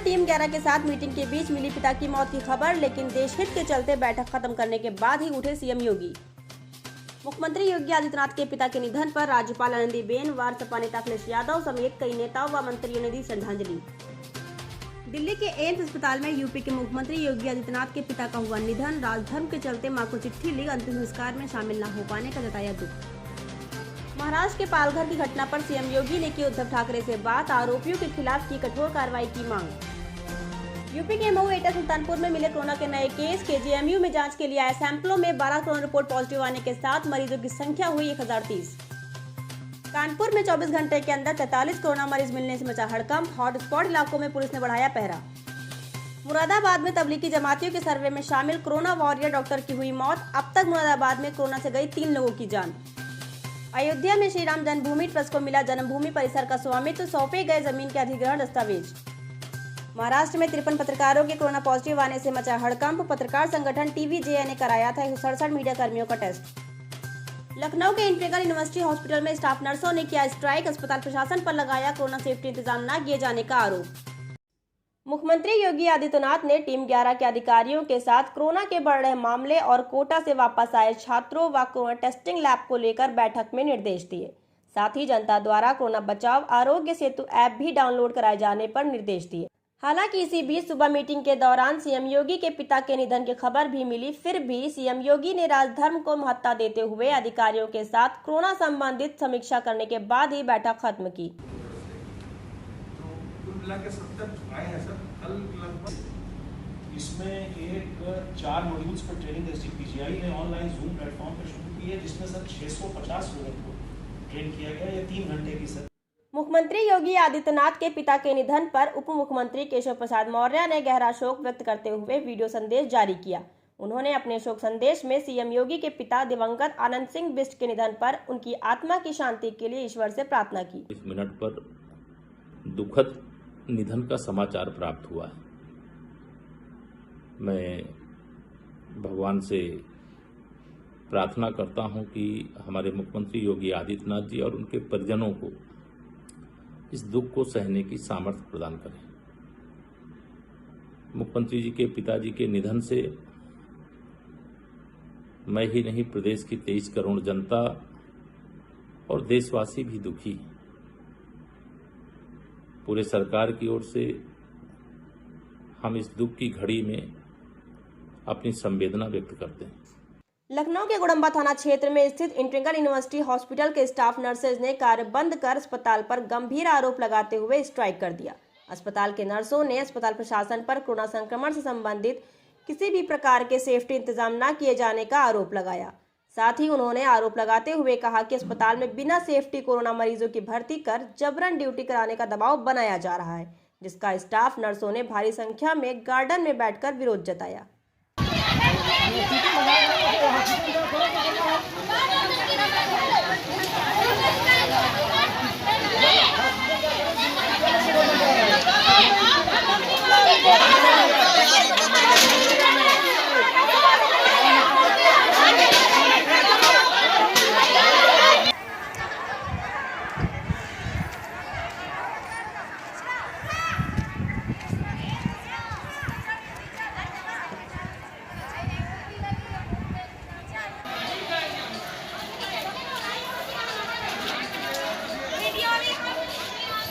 Team 11 के साथ meeting के बीच मिली पिता की मौत की खबर, लेकिन देशहित के चलते बैठक खत्म करने के बाद ही उठे सीएम योगी। मुख्यमंत्री योगी आदित्यनाथ के पिता के निधन पर राज्यपाल आनंदीबेन व सपा नेता अखिलेश यादव समेत कई नेताओं व मंत्रियों ने दी श्रद्धांजलि। दिल्ली के एम्स अस्पताल में यूपी के मुख्यमंत्री योगी आदित्यनाथ के पिता का हुआ निधन। राजधर्म के चलते मां को चिट्ठी लिख अंतिम संस्कार में शामिल न हो पाने का जताया दुख। महाराष्ट्र के पालघर की घटना पर सीएम योगी ने की उद्धव ठाकरे से बात, आरोपियों के खिलाफ की कठोर कार्रवाई की मांग। यूपी के मऊ एटा सुल्तानपुर में मिले कोरोना के नए केस। केजीएमयू में जांच के लिए आए सैंपलों में 12 कोरोना रिपोर्ट पॉजिटिव आने के साथ मरीजों की संख्या हुई 1030। कानपुर में 24 घंटे के अंदर 43 कोरोना मरीज मिलने से मचा हड़कंप। हॉटस्पॉट इलाकों में पुलिस ने बढ़ाया पहरा। मुरादाबाद में तबलीगी जमातियों के सर्वे में शामिल कोरोना वॉरियर डॉक्टर की हुई मौत। अब तक मुरादाबाद में कोरोना से गई 3 लोगों की जान। अयोध्या में श्री राम जन्मभूमि ट्रस्ट को मिला जन्मभूमि परिसर का स्वामित्व, सौंपे गए जमीन के अधिग्रहण दस्तावेज। महाराष्ट्र में 53 पत्रकारों के कोरोना पॉजिटिव आने से मचा हड़कंप। पत्रकार संगठन टीवीजे ने कराया था 167 मीडिया कर्मियों का टेस्ट। लखनऊ के इंटीग्रल यूनिवर्सिटी हॉस्पिटल में स्टाफ नर्सों ने किया स्ट्राइक। अस्पताल प्रशासन पर लगाया कोरोना सेफ्टी इंतजाम न किए जाने का आरोप। मुख्यमंत्री योगी आदित्यनाथ ने टीम 11 के अधिकारियों के साथ कोरोना के बढ़ रहे मामले और कोटा से वापस आए छात्रों व कोरोना टेस्टिंग लैब को लेकर बैठक में निर्देश दिए। साथ ही जनता द्वारा कोरोना बचाव आरोग्य सेतु ऐप भी डाउनलोड कराए जाने पर निर्देश दिए। हालांकि इसी बीच सुबह मीटिंग के दौरान सीएम योगी के पिता के निधन की खबर भी मिली। फिर भी सीएम योगी ने राजधर्म को महत्ता देते हुए अधिकारियों के साथ कोरोना संबंधित समीक्षा करने के बाद ही बैठक खत्म की। आए हैं सर, कल लगभग इसमें एक 4 मॉड्यूल्स पर ट्रेनिंग पीजीआई ने ऑनलाइन जूम प्लेटफॉर्म पर शुरू की है, जिसमें सर 650 लोगों को ट्रेन किया गया। ये 3 घंटे की सर। मुख्यमंत्री योगी आदित्यनाथ के पिता के निधन पर उप मुख्यमंत्री केशव प्रसाद मौर्य ने गहरा शोक व्यक्त करते हुए वीडियो संदेश जारी किया। उन्होंने अपने शोक संदेश में सीएम योगी के पिता दिवंगत आनंद सिंह बिष्ट के निधन पर उनकी आत्मा की शांति के लिए ईश्वर से प्रार्थना की। इस मिनट पर दुखद निधन का समाचार प्राप्त हुआ है। मैं भगवान से प्रार्थना करता हूं कि हमारे मुख्यमंत्री योगी आदित्यनाथ जी और उनके परिजनों को इस दुख को सहने की सामर्थ्य प्रदान करें। मुख्यमंत्री जी के पिताजी के निधन से मैं ही नहीं, प्रदेश की 23 करोड़ जनता और देशवासी भी दुखी हैं। पूरे सरकार की ओर से हम इस दुख की घड़ी में अपनी संवेदना व्यक्त करते हैं। लखनऊ के गुड़म्बा थाना क्षेत्र में स्थित इंटीग्रल यूनिवर्सिटी हॉस्पिटल के स्टाफ नर्सेज ने कार्य बंद कर अस्पताल पर गंभीर आरोप लगाते हुए स्ट्राइक कर दिया। अस्पताल के नर्सों ने अस्पताल प्रशासन पर कोरोना संक्रमण से संबंधित किसी भी प्रकार के सेफ्टी इंतजाम न किए जाने का आरोप लगाया। साथ ही उन्होंने आरोप लगाते हुए कहा कि अस्पताल में बिना सेफ्टी कोरोना मरीजों की भर्ती कर जबरन ड्यूटी कराने का दबाव बनाया जा रहा है, जिसका स्टाफ नर्सों ने भारी संख्या में गार्डन में बैठकर विरोध जताया।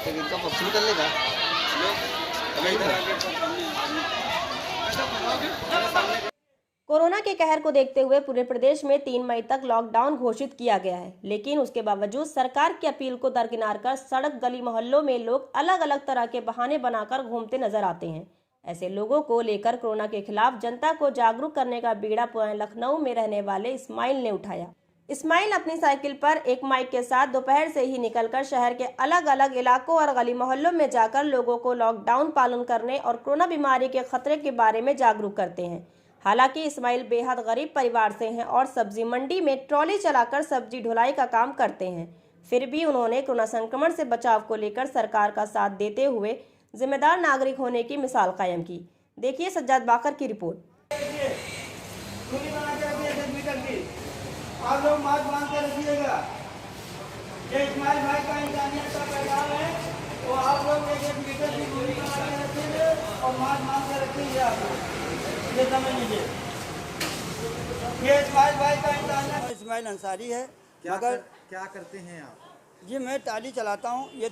इनका पक्ष कर लेगा। कोरोना के कहर को देखते हुए पूरे प्रदेश में 3 मई तक लॉकडाउन घोषित किया गया है, लेकिन उसके बावजूद सरकार की अपील को दरकिनार कर सड़क गली मोहल्लों में लोग अलग अलग तरह के बहाने बनाकर घूमते नजर आते हैं। ऐसे लोगों को लेकर कोरोना के खिलाफ जनता को जागरूक करने का बीड़ा पुराने लखनऊ में रहने वाले इस्माइल ने उठाया। इस्माइल अपनी साइकिल पर एक माइक के साथ दोपहर से ही निकलकर शहर के अलग अलग इलाकों और गली मोहल्लों में जाकर लोगों को लॉकडाउन पालन करने और कोरोना बीमारी के खतरे के बारे में जागरूक करते हैं। हालांकि इस्माइल बेहद गरीब परिवार से हैं और सब्जी मंडी में ट्रॉली चलाकर सब्जी ढुलाई का काम करते हैं। फिर भी उन्होंने कोरोना संक्रमण से बचाव को लेकर सरकार का साथ देते हुए जिम्मेदार नागरिक होने की मिसाल कायम की। देखिए सज्जाद बाकर की रिपोर्ट। आप लोग मास्क बांध कर रखिएगा। ये इस्माइल भाई का इंसानियत का पैगाम है, तो आप लोग 1-1 मीटर की दूरी बना के रखिएगा। और मास्क मांग के रखेंगे आप, ये समझ लीजिए। ये इस्माइल भाई का इंसान है, इस्माइल अंसारी है। मगर क्या करते हैं आप? जी मैं टाली चलाता हूँ, ये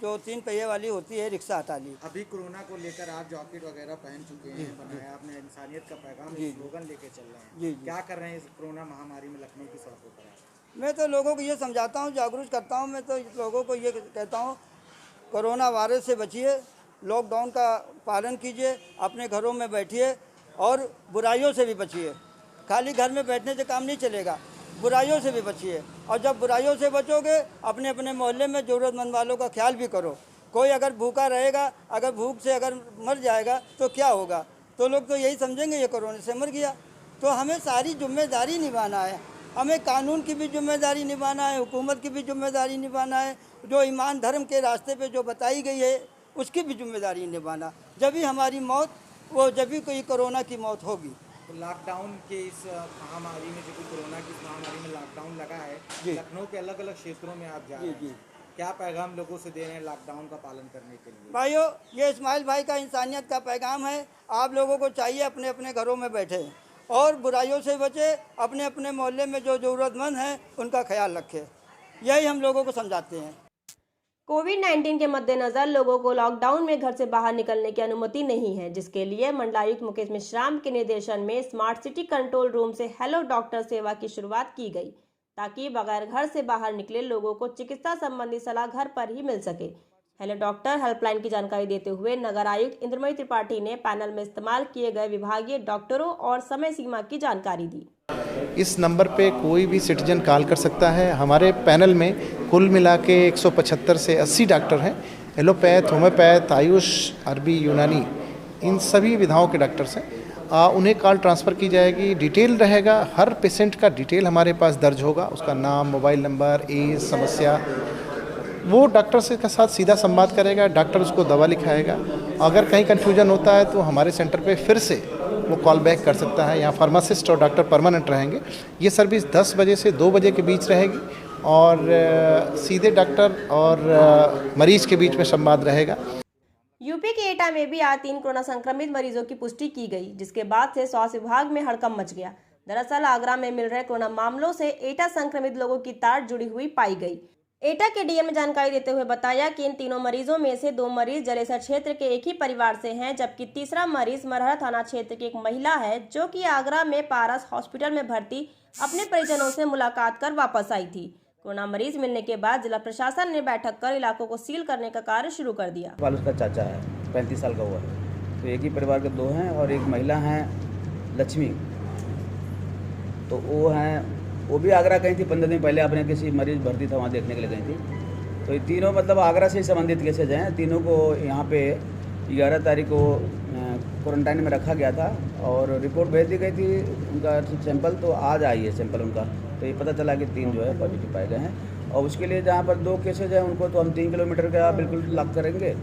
जो 3 पहिए वाली होती है रिक्शा टाली। अभी कोरोना को लेकर आप जैकेट वगैरह पहन चुके हैं, बनाया आपने, इंसानियत का पैगाम स्लोगन लेके चल रहे हैं। जी। क्या कर रहे हैं इस कोरोना महामारी में लखनऊ की सड़कों पर? मैं तो लोगों को ये समझाता हूँ, जागरूक करता हूँ। मैं तो लोगों को ये कहता हूँ, कोरोना वायरस से बचिए, लॉकडाउन का पालन कीजिए, अपने घरों में बैठिए और बुराइयों से भी बचिए। खाली घर में बैठने से काम नहीं चलेगा, बुराइयों से भी बचिए। और जब बुराइयों से बचोगे, अपने अपने मोहल्ले में ज़रूरतमंद वालों का ख्याल भी करो। कोई अगर भूखा रहेगा, अगर भूख से अगर मर जाएगा तो क्या होगा? तो लोग तो यही समझेंगे ये कोरोना से मर गया। तो हमें सारी जिम्मेदारी निभाना है, हमें कानून की भी जिम्मेदारी निभाना है, हुकूमत की भी जिम्मेदारी निभाना है, जो ईमान धर्म के रास्ते पे जो बताई गई है उसकी भी जिम्मेदारी निभाना। जब भी हमारी मौत, वो जब भी कोई कोरोना की मौत होगी। तो लॉकडाउन के इस महामारी में, जो कोरोना की महामारी में लॉकडाउन लगा है, लखनऊ के अलग अलग क्षेत्रों में आप जा रहे हैं, क्या पैगाम लोगों से दे रहे हैं लॉकडाउन का पालन करने के लिए? भाइयों, ये इस्माइल भाई का इंसानियत का पैगाम है। आप लोगों को चाहिए अपने अपने घरों में बैठे और बुराइयों से बचे, अपने अपने मोहल्ले में जो ज़रूरतमंद हैं उनका ख्याल रखें। यही हम लोगों को समझाते हैं। कोविड-19 के मद्देनजर लोगों को लॉकडाउन में घर से बाहर निकलने की अनुमति नहीं है, जिसके लिए मंडलायुक्त मुकेश मिश्राम के निर्देशन में स्मार्ट सिटी कंट्रोल रूम से हेलो डॉक्टर सेवा की शुरुआत की गई, ताकि बगैर घर से बाहर निकले लोगों को चिकित्सा संबंधी सलाह घर पर ही मिल सके। हेलो डॉक्टर हेल्पलाइन की जानकारी देते हुए नगर आयुक्त इंद्रमयी त्रिपाठी ने पैनल में इस्तेमाल किए गए विभागीय डॉक्टरों और समय सीमा की जानकारी दी। इस नंबर पे कोई भी सिटीजन कॉल कर सकता है। हमारे पैनल में कुल मिला के 175 से 80 डॉक्टर हैं। एलोपैथ, होम्योपैथ, आयुष, अरबी, यूनानी, इन सभी विधाओं के डॉक्टर्स हैं। उन्हें कॉल ट्रांसफ़र की जाएगी, डिटेल रहेगा, हर पेशेंट का डिटेल हमारे पास दर्ज होगा, उसका नाम, मोबाइल नंबर, एज, समस्या। वो डॉक्टर से के साथ सीधा संवाद करेगा, डॉक्टर उसको दवा लिखाएगा। अगर कहीं कन्फ्यूजन होता है तो हमारे सेंटर पे फिर से वो कॉल बैक कर सकता है। यहाँ फार्मासिस्ट और डॉक्टर परमानेंट रहेंगे। ये सर्विस 10 बजे से 2 बजे के बीच रहेगी और सीधे डॉक्टर और मरीज के बीच में संवाद रहेगा। यूपी के एटा में भी आज 3 कोरोना संक्रमित मरीजों की पुष्टि की गई, जिसके बाद से स्वास्थ्य विभाग में हड़कंप मच गया। दरअसल आगरा में मिल रहे कोरोना मामलों से एटा संक्रमित लोगों की तार जुड़ी हुई पाई गई। एटा के डीएम ने जानकारी देते हुए बताया कि इन तीनों मरीजों में से 2 मरीज जलेसर क्षेत्र के एक ही परिवार से हैं, जबकि तीसरा मरीज मरहरा थाना क्षेत्र की एक महिला है, जो कि आगरा में पारस हॉस्पिटल में भर्ती अपने परिजनों से मुलाकात कर वापस आई थी। कोरोना मरीज मिलने के बाद जिला प्रशासन ने बैठक कर इलाकों को सील करने का कार्य शुरू कर दिया। उसका चाचा है, 35 साल का हुआ है, तो एक ही परिवार के 2 हैं और एक महिला हैं लक्ष्मी, तो वो भी आगरा गई थी 15 दिन पहले, अपने किसी मरीज भर्ती था वहाँ देखने के लिए गई थी। तो ये तीनों मतलब आगरा से ही संबंधित केसेज हैं। तीनों को यहाँ पे 11 तारीख को क्वारंटाइन में रखा गया था और रिपोर्ट भेज दी गई थी उनका सैंपल, तो आज आई है सैंपल उनका। तो ये पता चला कि 3 जो है पॉजिटिव पाए गए हैं। और उसके लिए जहाँ पर 2 केसेज हैं उनको तो हम 3 किलोमीटर का बिल्कुल लॉक करेंगे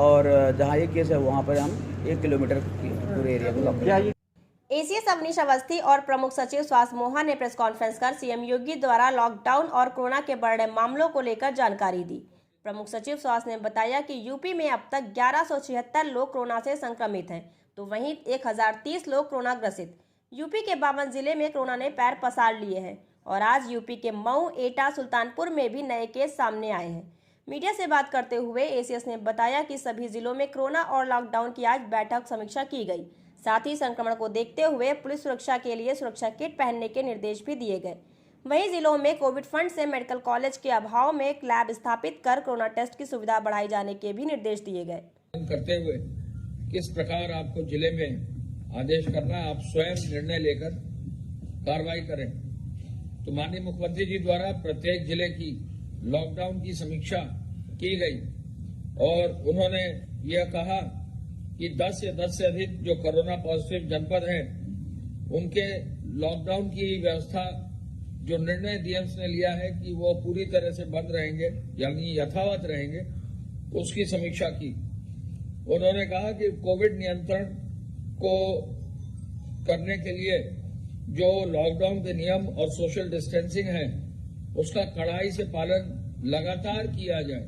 और जहाँ एक केस है वहाँ पर हम 1 किलोमीटर की पूरे एरिया को लॉक करेंगे। एसीएस अवनीश अवस्थी और प्रमुख सचिव स्वास्थ्य मोहा ने प्रेस कॉन्फ्रेंस कर सीएम योगी द्वारा लॉकडाउन और कोरोना के बढ़ रहे मामलों को लेकर जानकारी दी। प्रमुख सचिव स्वास्थ्य ने बताया कि यूपी में अब तक 1176 लोग कोरोना से संक्रमित हैं, तो वहीं 1030 लोग कोरोना ग्रसित। यूपी के 52 जिले में कोरोना ने पैर पसार लिए हैं और आज यूपी के मऊ, एटा, सुल्तानपुर में भी नए केस सामने आए हैं। मीडिया से बात करते हुए एसीएस ने बताया कि सभी जिलों में कोरोना और लॉकडाउन की आज बैठक समीक्षा की गई। साथ ही संक्रमण को देखते हुए पुलिस सुरक्षा के लिए सुरक्षा किट पहनने के निर्देश भी दिए गए। वहीं जिलों में कोविड फंड से मेडिकल कॉलेज के अभाव में एक लैब स्थापित कर कोरोना टेस्ट की सुविधा बढ़ाई जाने के भी निर्देश दिए गए। करते हुए किस प्रकार आपको जिले में आदेश करना है, आप स्वयं निर्णय लेकर कार्रवाई करें। तो माननीय मुख्यमंत्री जी द्वारा प्रत्येक जिले की लॉकडाउन की समीक्षा की गई और उन्होंने यह कहा कि 10 या 10 से अधिक जो कोरोना पॉजिटिव जनपद हैं उनके लॉकडाउन की व्यवस्था जो निर्णय डीएम्स ने लिया है कि वो पूरी तरह से बंद रहेंगे यानी यथावत रहेंगे, उसकी समीक्षा की। उन्होंने कहा कि कोविड नियंत्रण को करने के लिए जो लॉकडाउन के नियम और सोशल डिस्टेंसिंग है उसका कड़ाई से पालन लगातार किया जाए।